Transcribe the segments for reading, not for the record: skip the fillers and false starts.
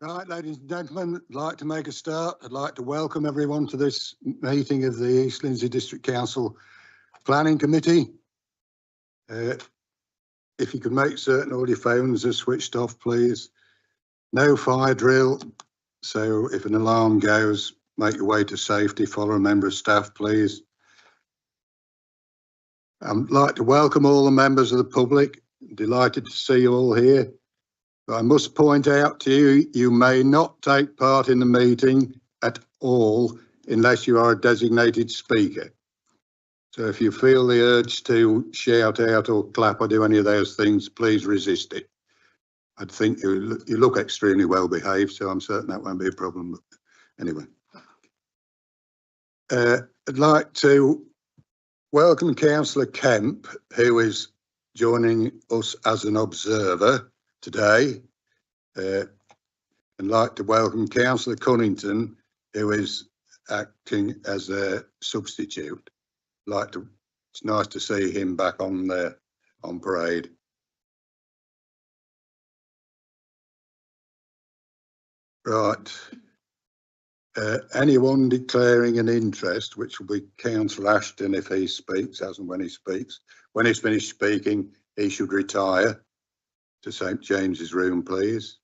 Right, ladies and gentlemen, I'd like to make a start. I'd like to welcome everyone to this meeting of the East Lindsey District Council Planning Committee. If you could make certain all your phones are switched off, please. No fire drill, so if an alarm goes, make your way to safety, follow a member of staff, please. I'd like to welcome all the members of the public. Delighted to see you all here. But I must point out to you, you may not take part in the meeting at all unless you are a designated speaker. So if you feel the urge to shout out or clap or do any of those things, please resist it. I think you look extremely well behaved, so I'm certain that won't be a problem. But anyway, I'd like to welcome Councillor Kemp, who is joining us as an observer today. I'd like to welcome Councillor Cunnington, who is acting as a substitute. It's nice to see him back on parade. Right. Anyone declaring an interest, which will be Councillor Ashton if he speaks, as and when he speaks. When he's finished speaking, he should retire to St James's room, please.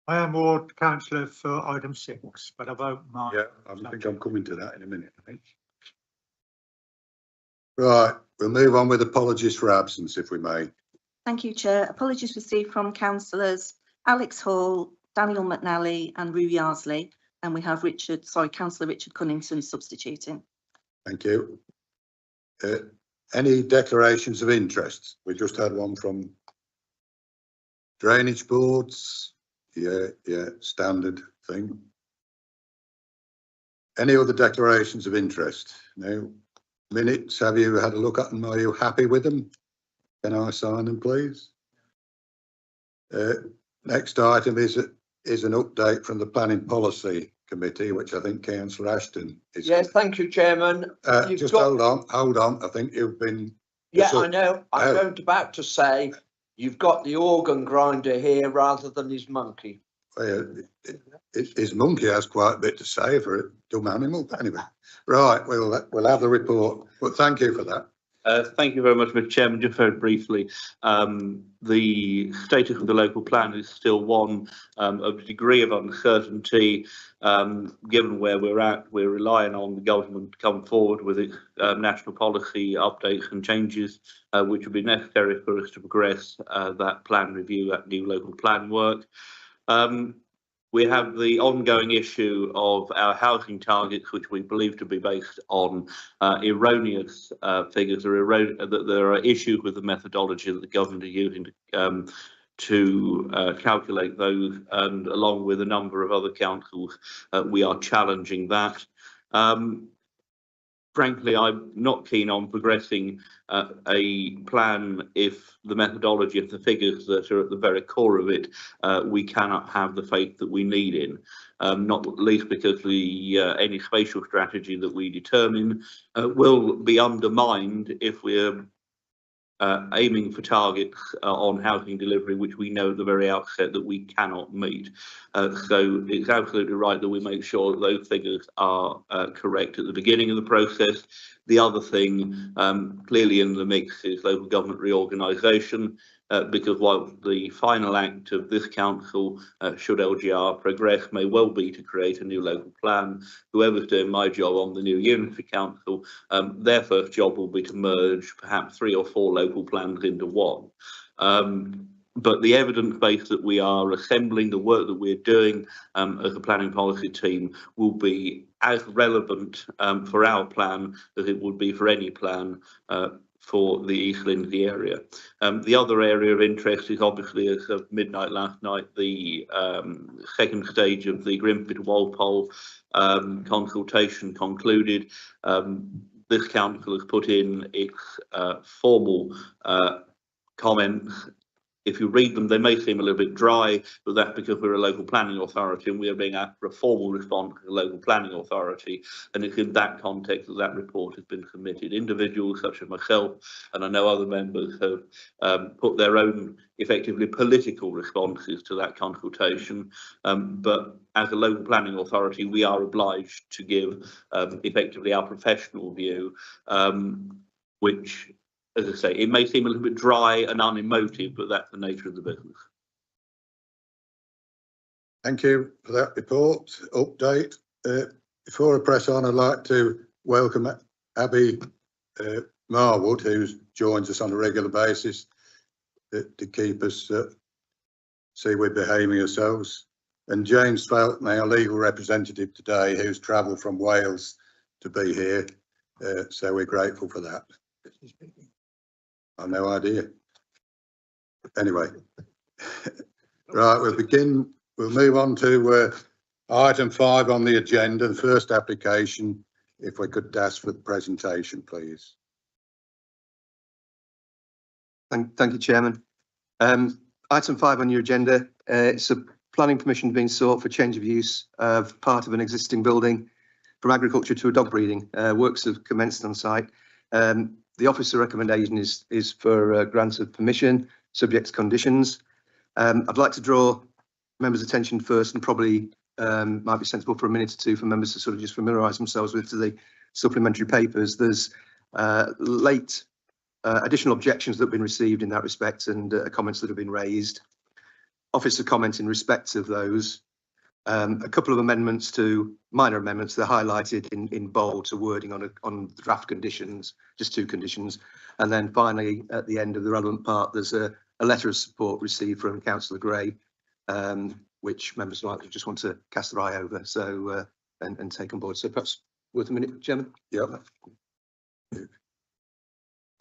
I am ward councillor for item 6, but I won't mind. Yeah, I think I'm coming to that in a minute, I think. Right, we'll move on with apologies for absence, if we may. Thank you, Chair. Apologies received from councillors Alex Hall, Daniel McNally and Rue Yarsley, and we have Councillor Richard Cunnington substituting. Thank you. Any declarations of interest? We just had one from drainage boards. Yeah, standard thing. Any other declarations of interest? No. Minutes, have you had a look at them? Are you happy with them? Can I sign them, please? Next item is an update from the Planning Policy Committee, which I think Councillor Ashton is. Yes, thank you, Chairman. Just hold on. I think you've been. Yeah, I know. I'm about to say you've got the organ grinder here rather than his monkey. His monkey has quite a bit to say for a dumb animal. But anyway, right, we'll have the report. But thank you for that. Thank you very much, Mr. Chairman. Just very briefly, the status of the local plan is still one of a degree of uncertainty. Given where we're at, we're relying on the government to come forward with its national policy updates and changes, which will be necessary for us to progress that plan review, that new local plan work. We have the ongoing issue of our housing targets, which we believe to be based on erroneous figures. There are issues with the methodology that the government are using to calculate those, and along with a number of other councils, we are challenging that. Frankly, I'm not keen on progressing a plan if the methodology of the figures that are at the very core of it, we cannot have the faith that we need in, not least because any spatial strategy that we determine will be undermined if we're aiming for targets on housing delivery, which we know at the very outset that we cannot meet. So it's absolutely right that we make sure that those figures are correct at the beginning of the process. The other thing clearly in the mix is local government reorganisation, because while the final act of this council, should LGR progress, may well be to create a new local plan, whoever's doing my job on the new unitary council, their first job will be to merge perhaps 3 or 4 local plans into one. But the evidence base that we are assembling, the work that we're doing as a planning policy team, will be as relevant for our plan as it would be for any plan for the East Lindsey area. The other area of interest is obviously, as of midnight last night, the second stage of the Grimford Walpole consultation concluded. This council has put in its formal comments if you read them, they may seem a little bit dry, but that's because we're a local planning authority and we are being asked for a formal response to the local planning authority. And it's in that context that that report has been submitted. Individuals such as myself, and I know other members have put their own effectively political responses to that consultation. But as a local planning authority, we are obliged to give effectively our professional view, which, as I say, it may seem a little bit dry and unemotive, but that's the nature of the business. Thank you for that report update. Before I press on, I'd like to welcome Abby Marwood, who joins us on a regular basis to keep us see we're behaving ourselves, and James Felton, our legal representative today, who's travelled from Wales to be here. So we're grateful for that. I've no idea. Anyway, right, we'll move on to item 5 on the agenda, the first application. If we could ask for the presentation, please. Thank you, Chairman. Item 5 on your agenda, it's a planning permission being sought for change of use of part of an existing building from agriculture to a dog breeding. Works have commenced on site. The officer recommendation is for grant of permission, subject to conditions. I'd like to draw members' attention first, and probably might be sensible for a minute or two for members to sort of just familiarise themselves with the supplementary papers. There's late additional objections that have been received in that respect, and comments that have been raised. Officer comment in respect of those. A couple of amendments to minor amendments, they're highlighted in bold to wording on the draft conditions, just 2 conditions. And then finally, at the end of the relevant part, there's a letter of support received from Councillor Gray, which members might just want to cast their eye over, so and take on board. So perhaps worth a minute, Chairman. Yep.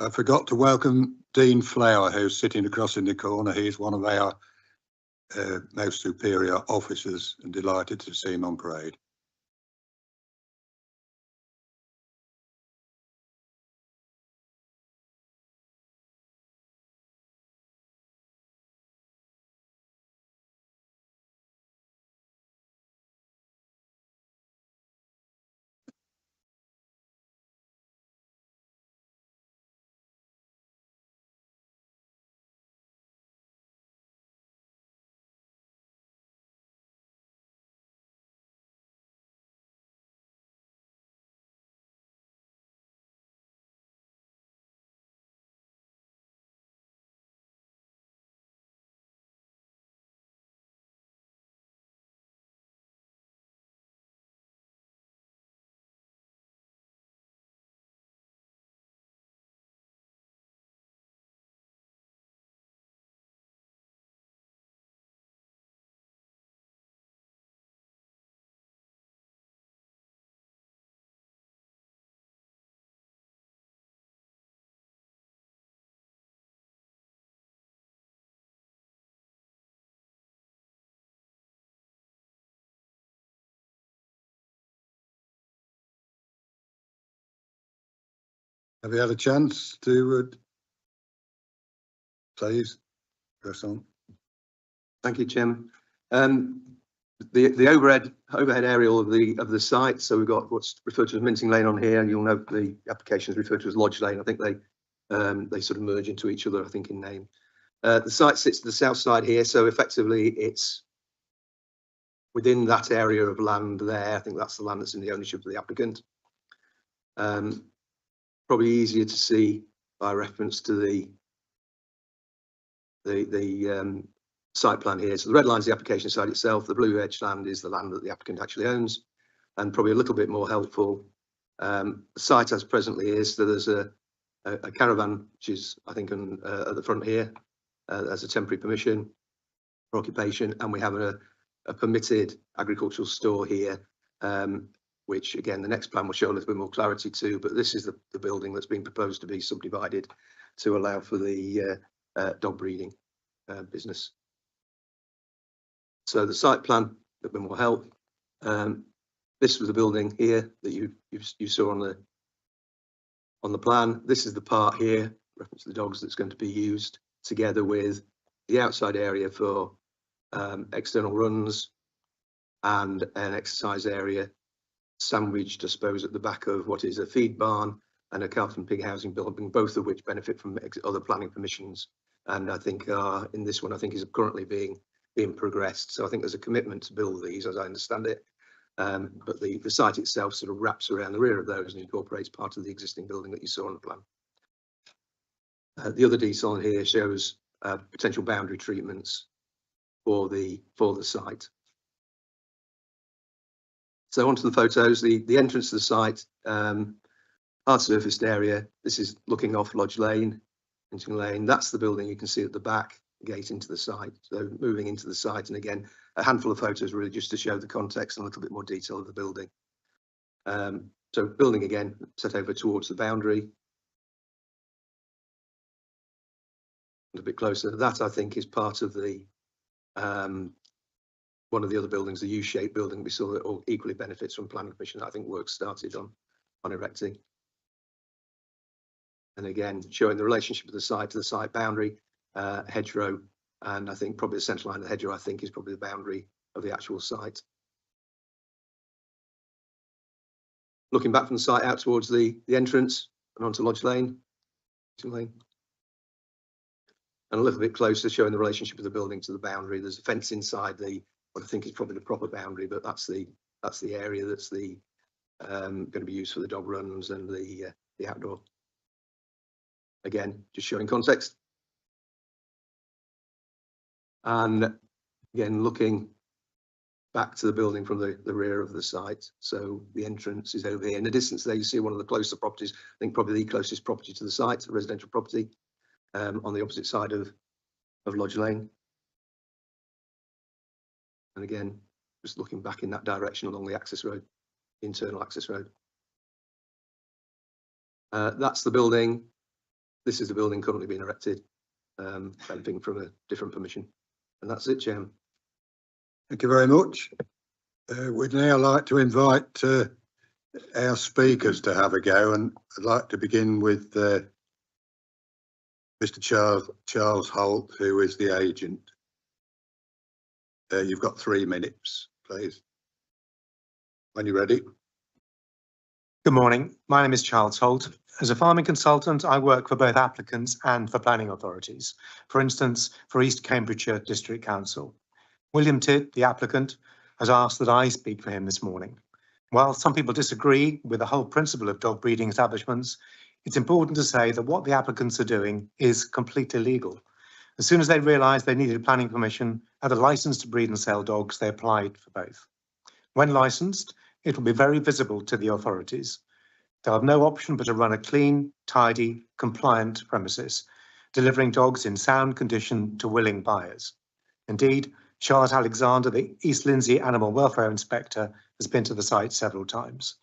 I forgot to welcome Dean Flower, who's sitting across in the corner. He's one of our most superior officers, and delighted to see him on parade. Have you had a chance to please press on? Thank you, Chairman. The overhead aerial of the site. So we've got what's referred to as Minting Lane on here, and you'll note the application is referred to as Lodge Lane. I think they sort of merge into each other, I think, in name. The site sits to the south side here, so effectively it's within that area of land there. I think that's the land that's in the ownership of the applicant. Probably easier to see by reference to the site plan here. So the red line is the application site itself. The blue edge land is the land that the applicant actually owns, and probably a little bit more helpful. The site as presently is that there's a caravan, which is I think at the front here as a temporary permission for occupation, and we have a permitted agricultural store here, which again the next plan will show a little bit more clarity to, but this is the building that's being proposed to be subdivided to allow for the dog breeding business. So the site plan, a bit more help. This was the building here that you saw on the plan. This is the part here, reference to the dogs, that's going to be used together with the outside area for external runs, and an exercise area sandwiched, I suppose, at the back of what is a feed barn and a calf and pig housing building, both of which benefit from other planning permissions. And I think in this one, I think is currently being progressed. So I think there's a commitment to build these, as I understand it. But the site itself sort of wraps around the rear of those and incorporates part of the existing building that you saw on the plan. The other detail here shows potential boundary treatments for the site. So onto the photos, the entrance to the site, hard surfaced area. This is looking off Lodge Lane, Hinton Lane. That's the building you can see at the back gate into the site. So moving into the site, and again, a handful of photos really just to show the context and a little bit more detail of the building. So building again, set over towards the boundary. A bit closer. That I think is part of the one of the other buildings, the U-shaped building we saw that all equally benefits from planning permission. I think work started on erecting. And again, showing the relationship of the site to the site boundary, hedgerow, and I think probably the central line of the hedgerow, I think, is probably the boundary of the actual site. Looking back from the site out towards the entrance and onto Lodge Lane, and a little bit closer, showing the relationship of the building to the boundary. There's a fence inside what I think is probably the proper boundary, but that's the area that's going to be used for the dog runs and the outdoor. Again, just showing context. And again, looking back to the building from the rear of the site. So the entrance is over here. In the distance there, you see one of the closer properties, I think probably the closest property to the site, a residential property, on the opposite side of Lodge Lane. And again, just looking back in that direction along the access road, internal access road. That's the building. This is the building currently being erected, benefiting from a different permission. And that's it, Chairman. Thank you very much. We'd now like to invite our speakers to have a go, and I'd like to begin with Mr. Charles Holt, who is the agent. You've got 3 minutes, please. When you're ready. Good morning. My name is Charles Holt. As a farming consultant, I work for both applicants and for planning authorities. For instance, for East Cambridgeshire District Council. William Tidd, the applicant, has asked that I speak for him this morning. While some people disagree with the whole principle of dog breeding establishments, it's important to say that what the applicants are doing is completely legal. As soon as they realised they needed planning permission and a licence to breed and sell dogs, they applied for both. When licensed, it will be very visible to the authorities. They'll have no option but to run a clean, tidy, compliant premises, delivering dogs in sound condition to willing buyers. Indeed, Charlotte Alexander, the East Lindsey Animal Welfare Inspector, has been to the site several times.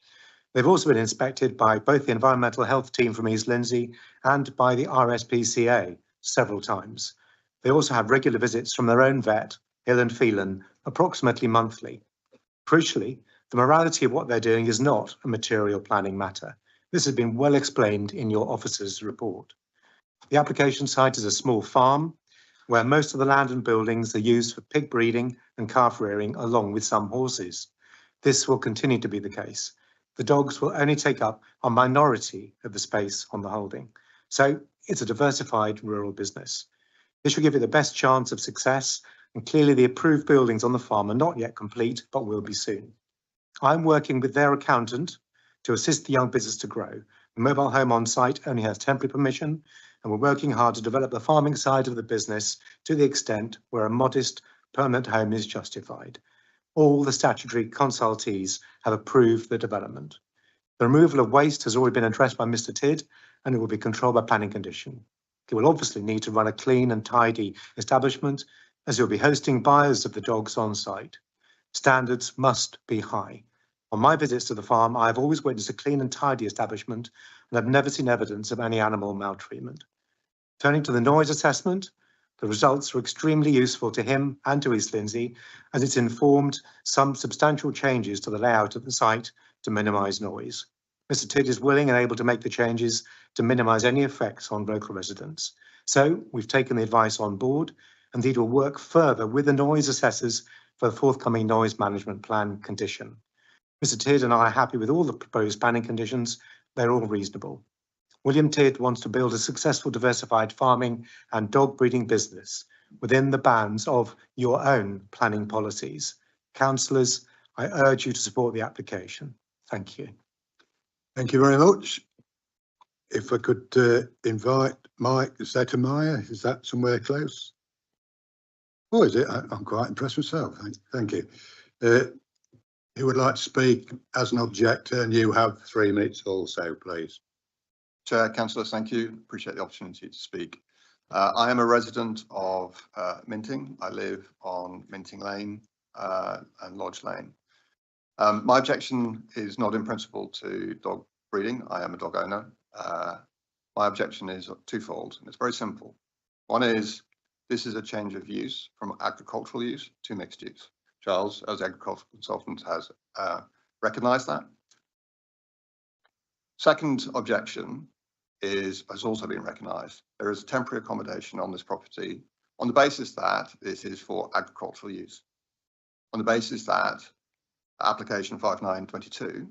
They've also been inspected by both the Environmental Health Team from East Lindsey and by the RSPCA several times. They also have regular visits from their own vet, Hill and Phelan, approximately monthly. Crucially, the morality of what they're doing is not a material planning matter. This has been well explained in your officer's report. The application site is a small farm where most of the land and buildings are used for pig breeding and calf rearing, along with some horses. This will continue to be the case. The dogs will only take up a minority of the space on the holding. So it's a diversified rural business. This will give it the best chance of success, and clearly the approved buildings on the farm are not yet complete, but will be soon. I'm working with their accountant to assist the young business to grow. The mobile home on site only has temporary permission, and we're working hard to develop the farming side of the business to the extent where a modest permanent home is justified. All the statutory consultees have approved the development. The removal of waste has already been addressed by Mr. Tidd, and it will be controlled by planning condition. It will obviously need to run a clean and tidy establishment, as it will be hosting buyers of the dogs on site. Standards must be high. On my visits to the farm, I have always witnessed a clean and tidy establishment, and I've never seen evidence of any animal maltreatment. Turning to the noise assessment, the results were extremely useful to him and to East Lindsey, as it's informed some substantial changes to the layout of the site to minimise noise. Mr. Tidd is willing and able to make the changes to minimise any effects on local residents. So we've taken the advice on board, Indeed, will work further with the noise assessors for the forthcoming noise management plan condition. Mr. Tidd and I are happy with all the proposed planning conditions. They're all reasonable. William Tidd wants to build a successful diversified farming and dog breeding business within the bands of your own planning policies. Councillors, I urge you to support the application. Thank you. Thank you very much. If I could invite Mike Zettermeyer, is that somewhere close? Oh, is it? I'm quite impressed myself. Thank you. Who would like to speak as an objector? And you have 3 minutes also, please. Chair, councillors, thank you. Appreciate the opportunity to speak. I am a resident of Minting. I live on Minting Lane and Lodge Lane. My objection is not in principle to dog breeding. I am a dog owner. My objection is twofold, and it's very simple. One is this is a change of use from agricultural use to mixed use. Charles, as agricultural consultant, has recognised that. Second objection has also been recognised. There is a temporary accommodation on this property on the basis that this is for agricultural use, on the basis that application 5922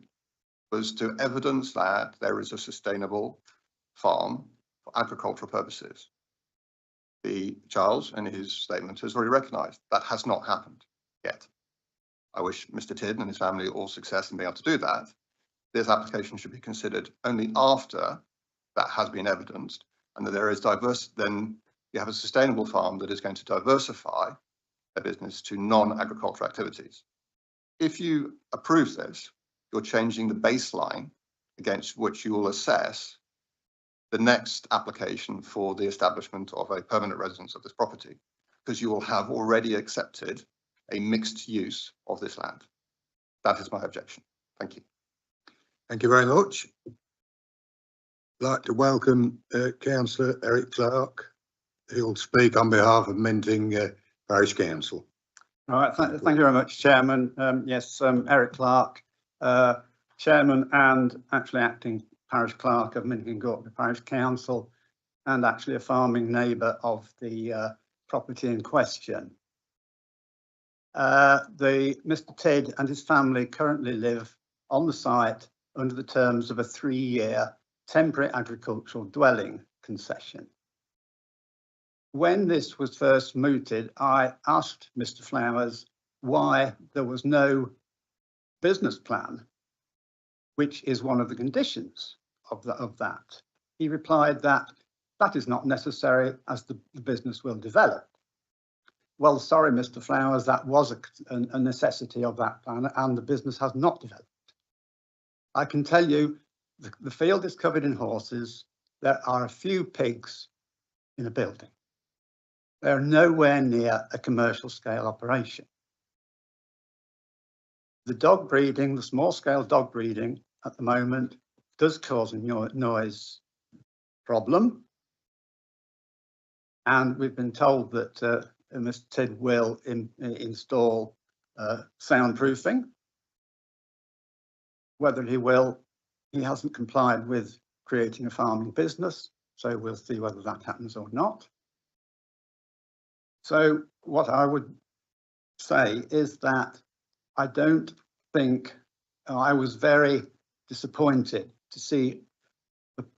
was to evidence that there is a sustainable farm for agricultural purposes. Charles, in his statement, has already recognised that has not happened yet. I wish Mr. Tidd and his family all success in being able to do that. This application should be considered only after that has been evidenced, and that there is then you have a sustainable farm that is going to diversify their business to non-agricultural activities. If you approve this, you're changing the baseline against which you will assess the next application for the establishment of a permanent residence of this property, because you will have already accepted a mixed use of this land. That is my objection. Thank you. Thank you very much. I'd like to welcome Councillor Eric Clark, who will speak on behalf of Minting Parish Council. All right, thank you very much, Chairman. Yes, Eric Clark, Chairman and actually acting Parish Clerk of Minting Gortby Parish Council, and actually a farming neighbour of the property in question. Mr. Tidd and his family currently live on the site under the terms of a 3-year temporary agricultural dwelling concession. When this was first mooted, I asked Mr. Flowers why there was no business plan, which is one of the conditions of that. He replied that that is not necessary as the business will develop. Well, sorry, Mr. Flowers, that was a necessity of that plan, and the business has not developed. I can tell you the field is covered in horses. There are a few pigs in a building. They're nowhere near a commercial scale operation. The dog breeding, the small scale dog breeding at the moment does cause a noise problem. And we've been told that Mr. Tidd will install soundproofing. Whether he will, he hasn't complied with creating a farming business, so we'll see whether that happens or not. So what I would say is that I don't think, I was very disappointed to see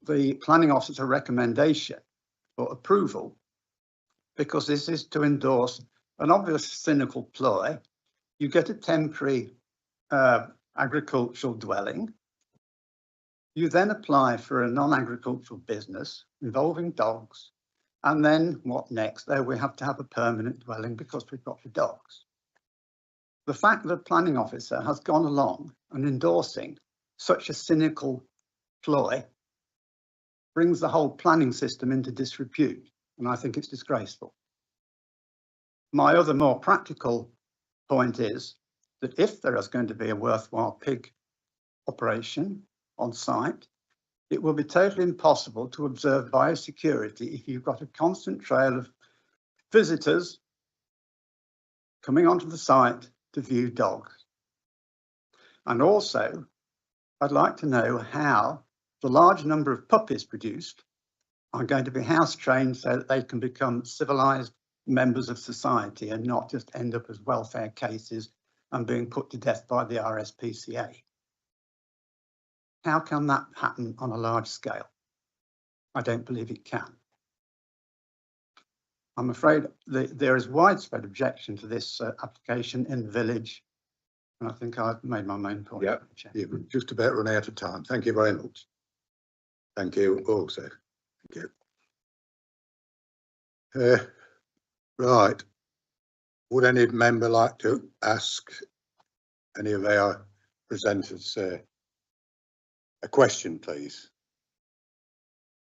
the planning officer recommendation for approval, because this is to endorse an obvious cynical ploy. You get a temporary agricultural dwelling. You then apply for a non-agricultural business involving dogs. And then what next? There we have to have a permanent dwelling because we've got the dogs. The fact that the planning officer has gone along and endorsing such a cynical ploy brings the whole planning system into disrepute, and I think it's disgraceful. My other more practical point is that if there is going to be a worthwhile pig operation on site, it will be totally impossible to observe biosecurity if you've got a constant trail of visitors coming onto the site to view dogs. And also, I'd like to know how the large number of puppies produced are going to be house trained so that they can become civilized members of society and not just end up as welfare cases and being put to death by the RSPCA. How can that happen on a large scale? I don't believe it can. I'm afraid that there is widespread objection to this application in the village. And I think I've made my main point. Yeah, you've just about run out of time. Thank you very much. Thank you also. Thank you. Right. Would any member like to ask any of our presenters a question, please?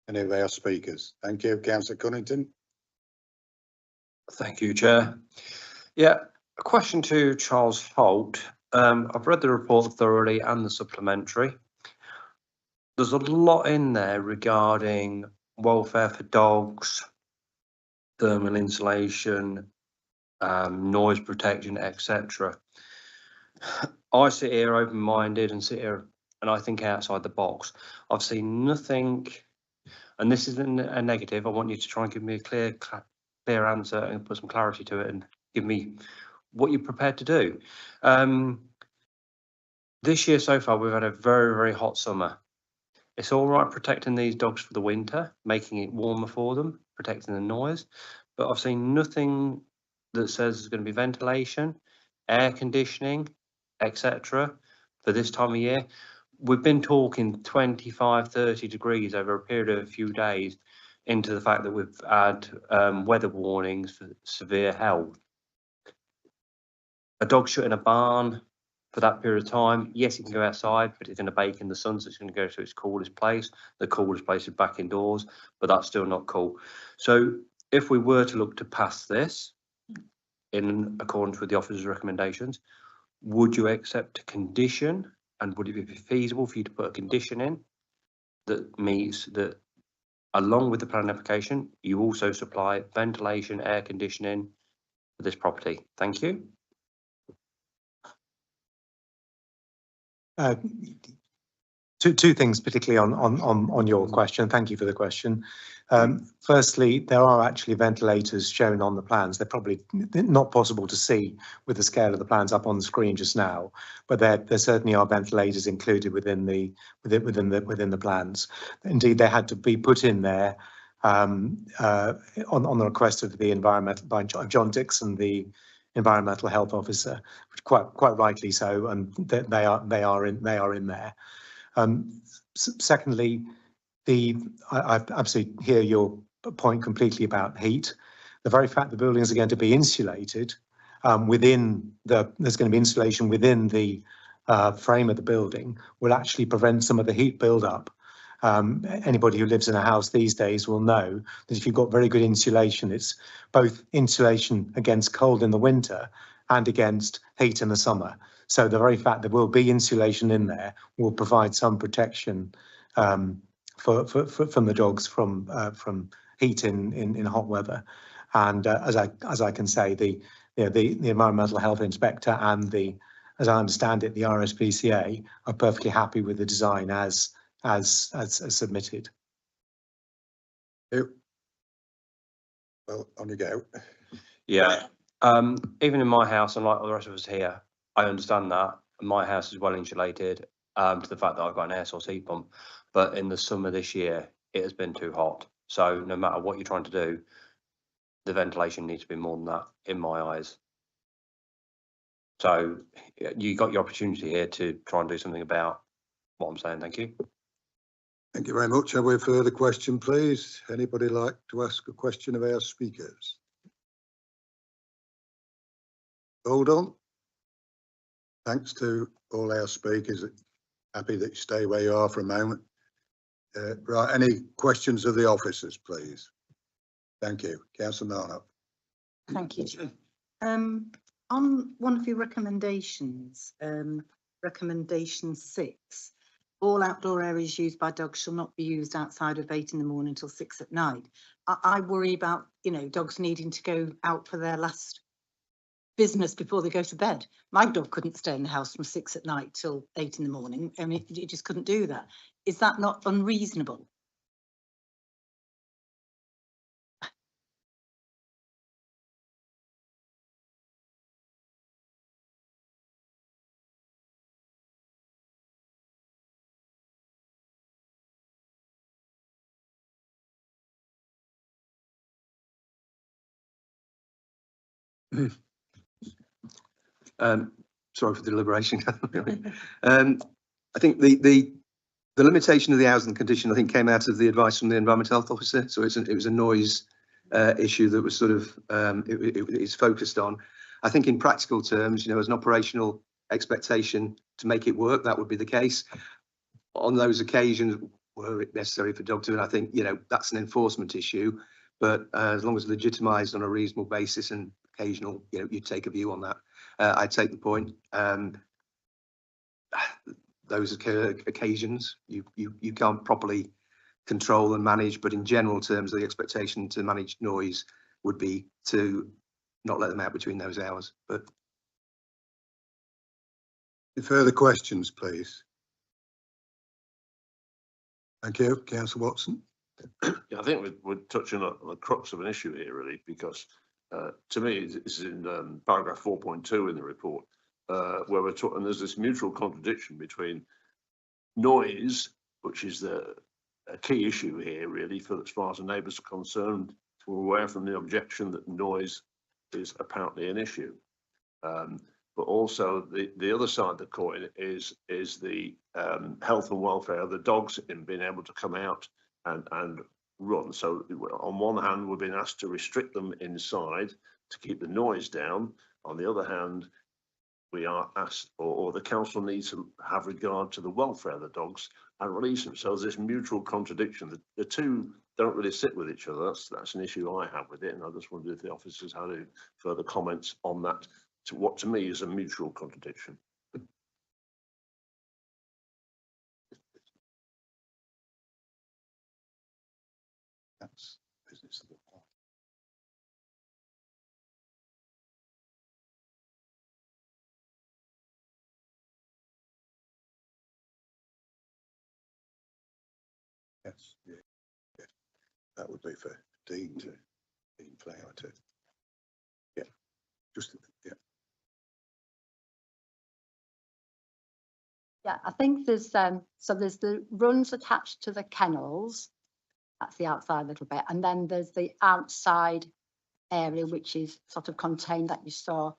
Any of our speakers? Thank you, Councillor Cunnington. Thank you, Chair. Yeah, a question to Charles Holt. I've read the report thoroughly and the supplementary. There's a lot in there regarding welfare for dogs, thermal insulation, noise protection, etc. I sit here open-minded and sit here and I think outside the box. I've seen nothing, and this isn't a negative. I want you to try and give me a clear answer and put some clarity to it and give me what you're prepared to do. This year so far, we've had a very, very hot summer. It's all right protecting these dogs for the winter, making it warmer for them, protecting the noise, but I've seen nothing that says there's going to be ventilation, air conditioning, etc. for this time of year. We've been talking 25, 30 degrees over a period of a few days, into the fact that we've had weather warnings for severe health. A dog shut in a barn for that period of time, yes, it can go outside, but it's going to bake in the sun, so it's going to go to its coolest place. The coolest place is back indoors, but that's still not cool. So if we were to look to pass this in accordance with the officer's recommendations, would you accept a condition, and would it be feasible for you to put a condition in that means that along with the planning application, you also supply ventilation, air conditioning for this property? Thank you. Two things, particularly on your question. Thank you for the question. Firstly, there are actually ventilators shown on the plans. They're probably not possible to see with the scale of the plans up on the screen just now, but there certainly are ventilators included within the plans. Indeed, they had to be put in there on the request of the environmental by John Dixon, the environmental health officer, which quite rightly so, and they are in there. Secondly, I absolutely hear your point completely about heat. The very fact the buildings are going to be insulated there's going to be insulation within the frame of the building will actually prevent some of the heat build-up. Anybody who lives in a house these days will know that if you've got very good insulation, it's both insulation against cold in the winter and against heat in the summer. So the very fact there will be insulation in there will provide some protection from the dogs from heat in hot weather. And as I can say, the environmental health inspector and as I understand it, the RSPCA are perfectly happy with the design as submitted. Well, on you go. Yeah. Even in my house, and like the rest of us here, I understand that my house is well insulated to the fact that I've got an air source heat pump. But in the summer this year, it has been too hot. So no matter what you're trying to do, the ventilation needs to be more than that, in my eyes. So you got your opportunity here to try and do something about what I'm saying. Thank you. Thank you very much. Have we a further question, please? Anybody like to ask a question of our speakers? Hold on. Thanks to all our speakers. Happy that you stay where you are for a moment. Right, any questions of the officers, please? Thank you. Councillor Marnock. Thank you. On one of your recommendations, recommendation 6, all outdoor areas used by dogs shall not be used outside of 8 in the morning till 6 at night. I worry about, dogs needing to go out for their last business before they go to bed. My dog couldn't stay in the house from 6 at night till 8 in the morning. I mean, it just couldn't do that. Is that not unreasonable? Sorry for the deliberation. I think the limitation of the housing condition, I think, came out of the advice from the environmental health officer. So it was a noise issue that was sort of it's focused on. I think in practical terms, you know, as an operational expectation to make it work, that would be the case. On those occasions, were it necessary for dog to, and I think, you know, that's an enforcement issue. But as long as legitimised on a reasonable basis and occasional, you know, you take a view on that. I take the point. Those occasions you can't properly control and manage, but in general terms, the expectation to manage noise would be to not let them out between those hours. But any further questions, please? Thank you, Councillor Watson. Yeah, I think we're touching on the crux of an issue here, really, because to me, it's in paragraph 4.2 in the report, where we're talking, and there's this mutual contradiction between noise, which is a key issue here, really, for as far as the neighbours are concerned. We're aware from the objection that noise is apparently an issue. But also the other side of the coin is the health and welfare of the dogs in being able to come out and run. So on one hand, we've been asked to restrict them inside to keep the noise down. On the other hand, we are asked, or the council needs to have regard to the welfare of the dogs and release them. So there's this mutual contradiction. The two don't really sit with each other. That's an issue I have with it, and I just wondered if the officers had any further comments on that, to what to me is a mutual contradiction. That's business of the party. Yes, yeah, yeah. That would be for Dean Flower to. Yeah, just yeah. Yeah, I think there's so there's the runs attached to the kennels. That's the outside little bit, and then there's the outside area which is sort of contained that you saw.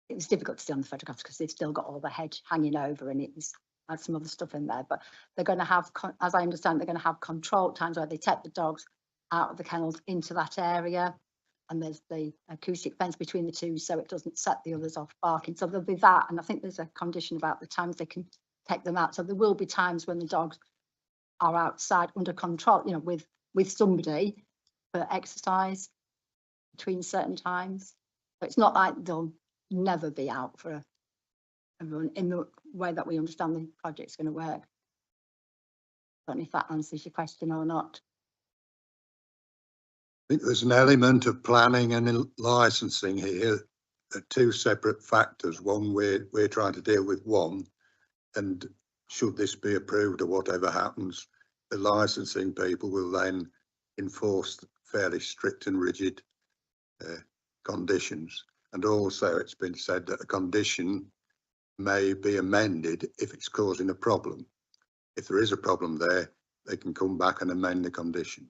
It was difficult to see on the photographs because they've still got all the hedge hanging over, and it was had some other stuff in there. But they're going to have, as I understand, they're going to have control times where they take the dogs out of the kennels into that area, and there's the acoustic fence between the two, so it doesn't set the others off barking. So there'll be that, and I think there's a condition about the times they can take them out. So there will be times when the dogs are outside under control, you know, with somebody for exercise between certain times. But it's not like they'll never be out for a run in the way that we understand the project's going to work. I don't know if that answers your question or not. I think there's an element of planning and licensing here, two separate factors. One, we're trying to deal with one, and should this be approved or whatever happens, the licensing people will then enforce fairly strict and rigid conditions. And also it's been said that a condition may be amended if it's causing a problem. If there is a problem there, they can come back and amend the condition.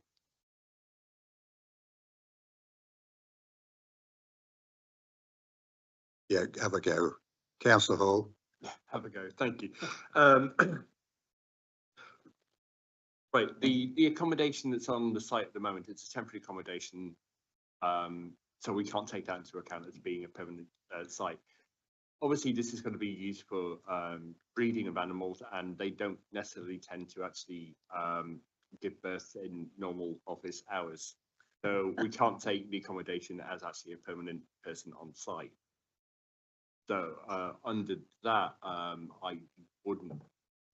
Yeah, have a go. Councillor Hall. Have a go. Thank you. Right, the accommodation that's on the site at the moment, it's a temporary accommodation, so we can't take that into account as being a permanent site. Obviously, this is going to be used for breeding of animals, and they don't necessarily tend to actually give birth in normal office hours. So we can't take the accommodation as actually a permanent person on site. So under that, I wouldn't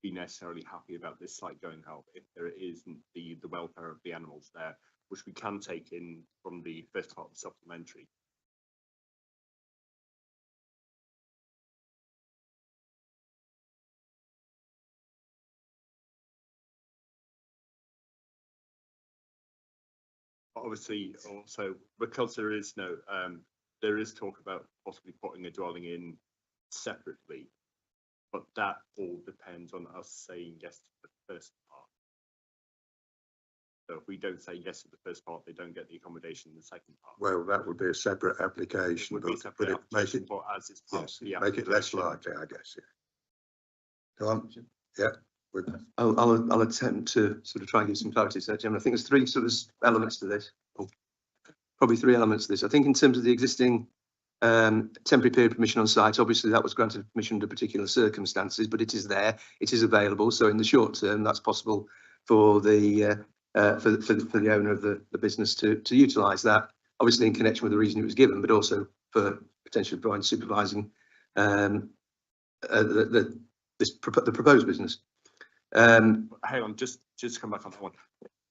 be necessarily happy about this site going out if there isn't the welfare of the animals there, which we can take in from the first part of the supplementary. Obviously, also because there is no, there is talk about possibly putting a dwelling in separately, but that all depends on us saying yes to the first part. So if we don't say yes to the first part, they don't get the accommodation in the second part. Well, that would be a separate It application, would be a but separate it make application, it, but as it's part yes, of the make it less application. likely, I guess. Yeah. Go on. Yeah. I'll attempt to sort of try and give some clarity to that, Jim. I think there's three sort of elements to this. Probably three elements to this. I think in terms of the existing temporary period permission on site, obviously that was granted permission under particular circumstances, but it is there, it is available. So in the short term, that's possible for the for the owner of the business to utilise that. Obviously in connection with the reason it was given, but also for potentially providing supervising the proposed business. Hang on, just come back on that one.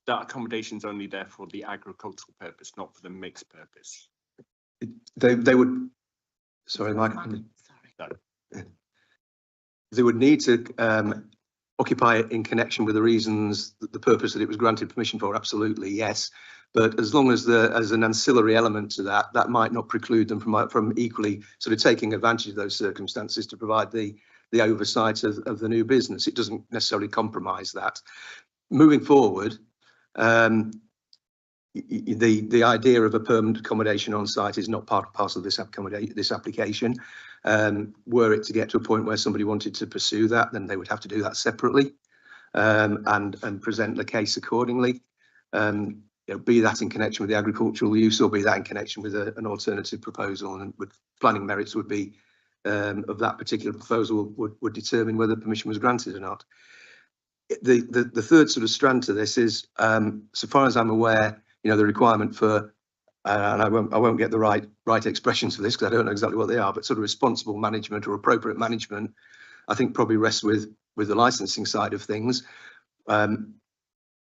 That accommodation's only there for the agricultural purpose, not for the mixed purpose. They would, sorry, Mike. Sorry. They would need to occupy it in connection with the reasons, the purpose that it was granted permission for, absolutely, yes. But as long as as an ancillary element to that, that might not preclude them from equally sort of taking advantage of those circumstances to provide the oversight of the new business. It doesn't necessarily compromise that. Moving forward, the idea of a permanent accommodation on site is not part and parcel of this application. Were it to get to a point where somebody wanted to pursue that, then they would have to do that separately and present the case accordingly. Be that in connection with the agricultural use or be that in connection with an alternative proposal, and with planning merits would be of that particular proposal would determine whether permission was granted or not. The third sort of strand to this is, so far as I'm aware, the requirement for, and I won't get the right expressions for this because I don't know exactly what they are, but sort of responsible management or appropriate management, I think probably rests with the licensing side of things.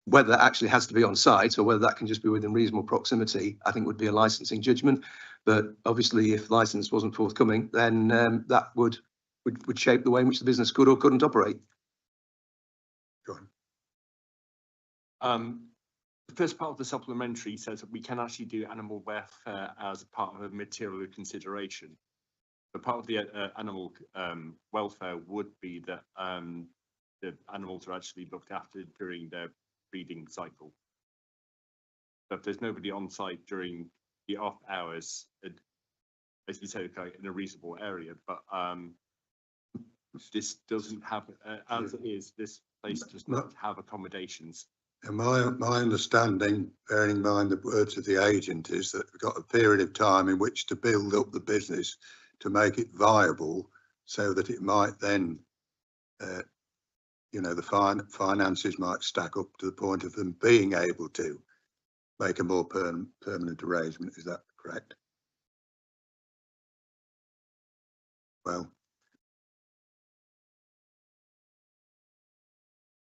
Whether that actually has to be on site or whether that can just be within reasonable proximity, I think would be a licensing judgment. But obviously, if license wasn't forthcoming, then that would shape the way in which the business could or couldn't operate. Go on. The first part of the supplementary says that we can actually do animal welfare as part of a material consideration. But part of the animal welfare would be that the animals are actually looked after during their breeding cycle. But if there's nobody on site during the off hours, as you say, in a reasonable area, but this doesn't have, as it is, this place does not have accommodations. And my understanding, bearing in mind the words of the agent, is that we've got a period of time in which to build up the business to make it viable, so that it might then, the finances might stack up to the point of them being able to make a more permanent arrangement. Is that correct? Well,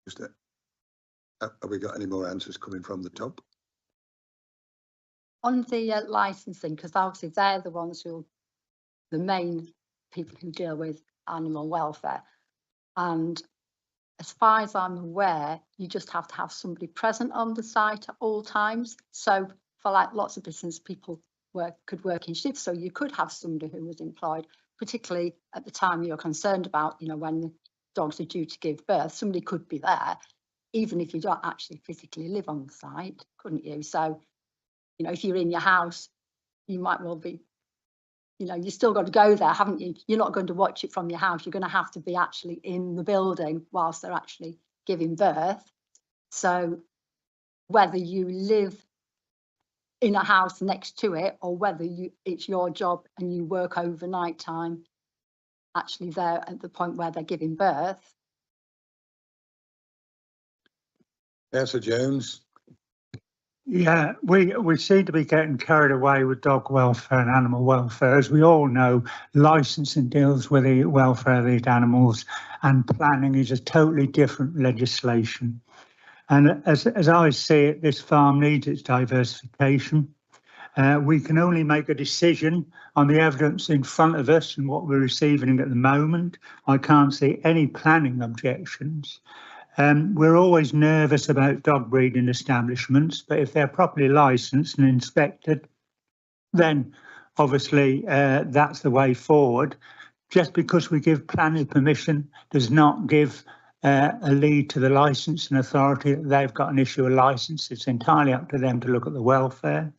just have we got any more answers coming from the top? On the licensing, because obviously they're the ones who, the main people who deal with animal welfare. And as far as I'm aware, you just have to have somebody present on the site at all times. So for like lots of business people could work in shifts. So you could have somebody who was employed, particularly at the time you're concerned about, when the dogs are due to give birth, somebody could be there, even if you don't actually physically live on the site, couldn't you? So, if you're in your house, you might well be, you still got to go there, haven't you? You're not going to watch it from your house. You're going to have to be actually in the building whilst they're actually giving birth. So whether you live in a house next to it or whether it's your job and you work overnight time actually there at the point where they're giving birth. Councillor Jones. Yeah, we seem to be getting carried away with dog welfare and animal welfare. As we all know, licensing deals with the welfare of these animals, and planning is a totally different legislation. And as I see it, this farm needs its diversification. We can only make a decision on the evidence in front of us and what we're receiving at the moment. I can't see any planning objections. We're always nervous about dog breeding establishments, but if they're properly licensed and inspected, then obviously that's the way forward. Just because we give planning permission does not give a lead to the licensing authority that they've got an issue of licence. It's entirely up to them to look at the welfare.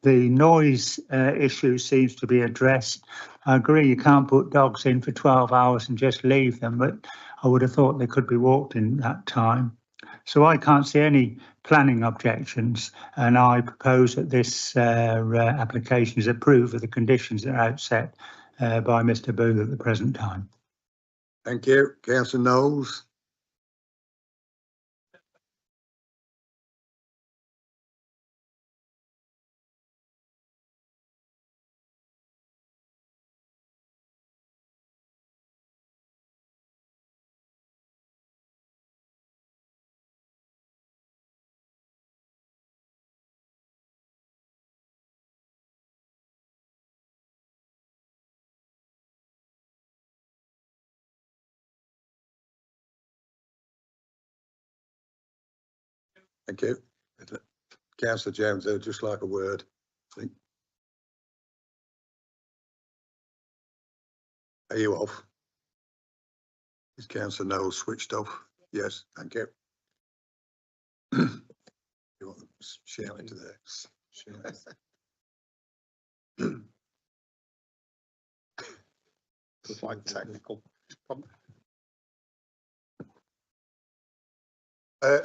The noise issue seems to be addressed. I agree you can't put dogs in for 12 hours and just leave them, but I would have thought they could be walked in that time. So I can't see any planning objections, and I propose that this application is approved with the conditions that are outset by Mr Booth at the present time. Thank you. Councillor Knowles. Thank you. Councillor Jones, I'd just like a word, I think. Are you off? Is Councillor Knowles switched off? Yes, thank you. You want to shout into there? It's like technical.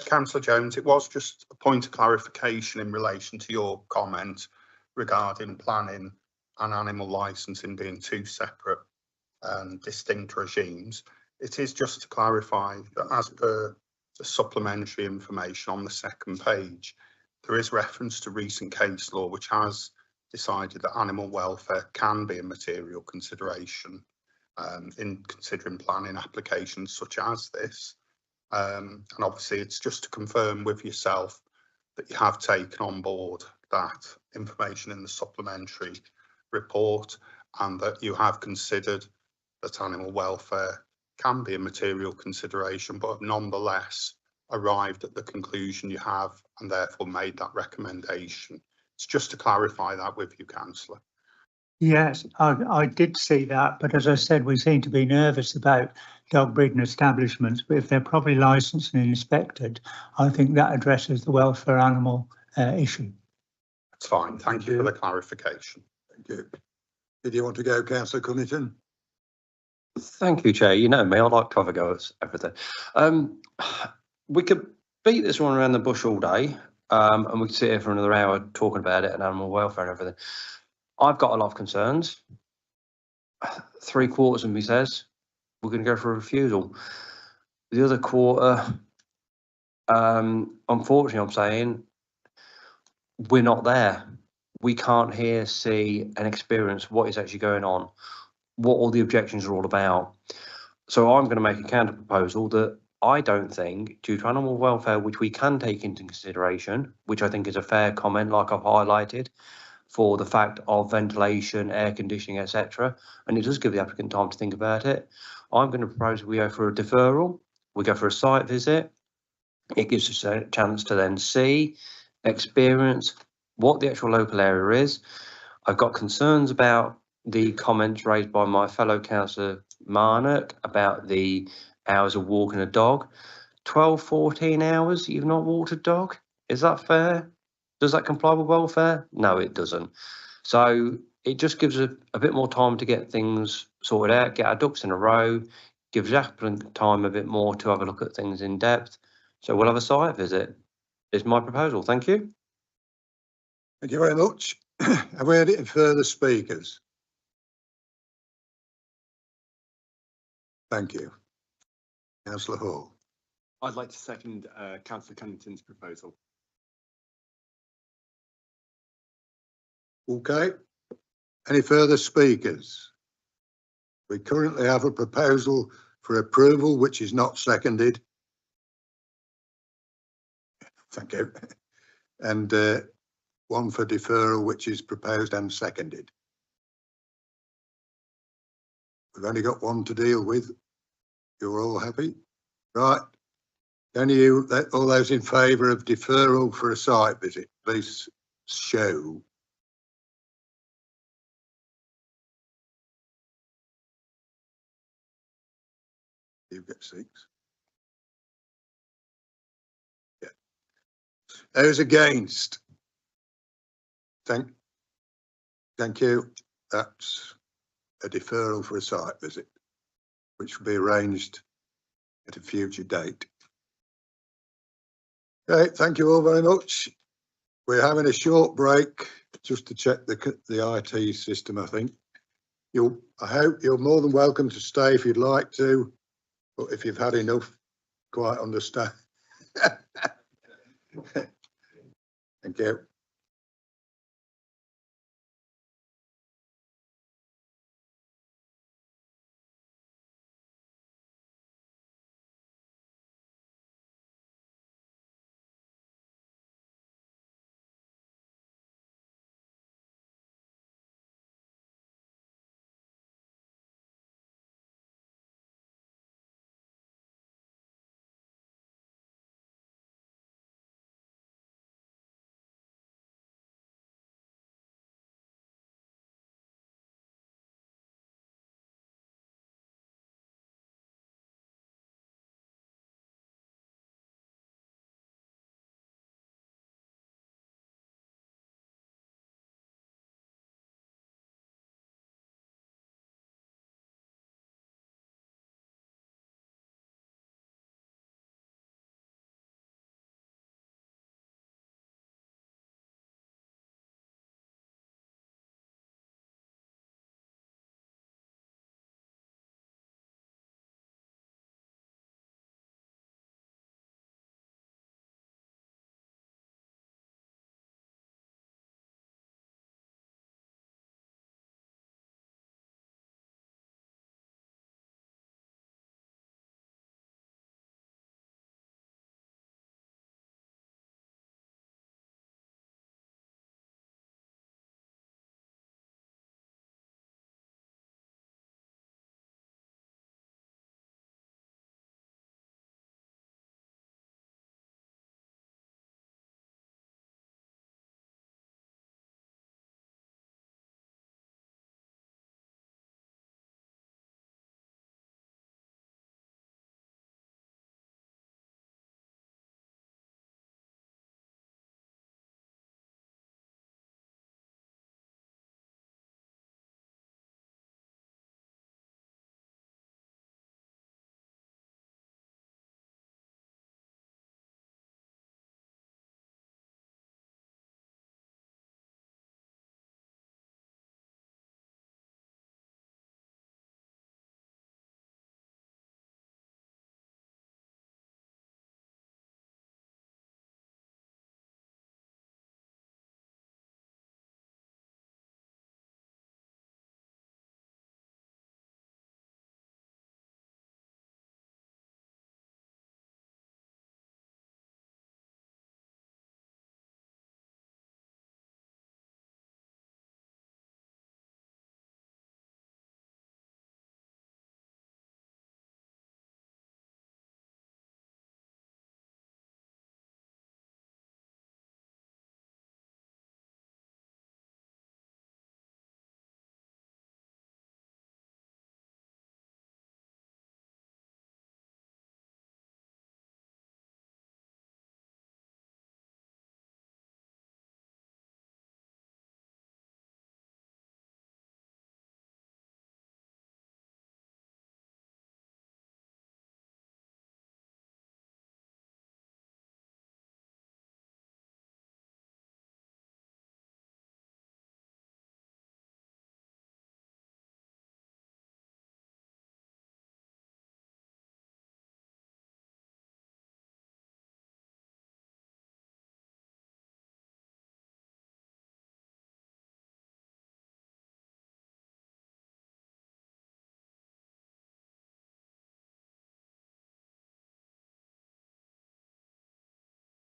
Councillor Jones, it was just a point of clarification in relation to your comment regarding planning and animal licensing being two separate and distinct regimes. It is just to clarify that as per the supplementary information on the second page, there is reference to recent case law which has decided that animal welfare can be a material consideration in considering planning applications such as this. And obviously it's just to confirm with yourself that you have taken on board that information in the supplementary report and that you have considered that animal welfare can be a material consideration, but nonetheless arrived at the conclusion you have and therefore made that recommendation. It's just to clarify that with you, Councillor. Yes, I did see that, but as I said, we seem to be nervous about dog breeding establishments, but if they're properly licensed and inspected, I think that addresses the welfare animal issue. That's fine. Thank you for the clarification. Thank you. Did you want to go, Councillor Cunnington? Thank you, Chair. You know me, I like to have a go at everything. We could beat this one around the bush all day, and we could sit here for another hour talking about it and animal welfare and everything. I've got a lot of concerns. 3/4 of me says we're going to go for a refusal. The other quarter, unfortunately, I'm saying we're not there. We can't hear, see, and experience what is actually going on, what all the objections are all about. So I'm going to make a counter proposal that I don't think, due to animal welfare, which we can take into consideration, which I think is a fair comment, like I've highlighted, for the fact of ventilation, air conditioning, etc. And it does give the applicant time to think about it. I'm going to propose we go for a deferral. We go for a site visit. It gives us a chance to then see, experience what the actual local area is. I've got concerns about the comments raised by my fellow councillor Marnock about the hours of walking a dog. 12, 14 hours you've not walked a dog? Is that fair? Does that comply with welfare? No, it doesn't. So it just gives a bit more time to get things sorted out, get our ducks in a row, gives the applicant time a bit more to have a look at things in depth. So we'll have a site visit, is my proposal. Thank you. Thank you very much. Have we had any further speakers? Thank you. Councillor Hall. I'd like to second Councillor Cunnington's proposal. Okay. Any further speakers? We currently have a proposal for approval which is not seconded. Thank you. And one for deferral which is proposed and seconded. We've only got one to deal with. You're all happy? Right. Can you, all those in favour of deferral for a site visit, please show. You get 6. Those against? Thank you. That's a deferral for a site visit, which will be arranged at a future date. Okay, thank you all very much. We're having a short break just to check the IT system, I think. I hope you're more than welcome to stay if you'd like to, but if you've had enough, quite understand. Thank you.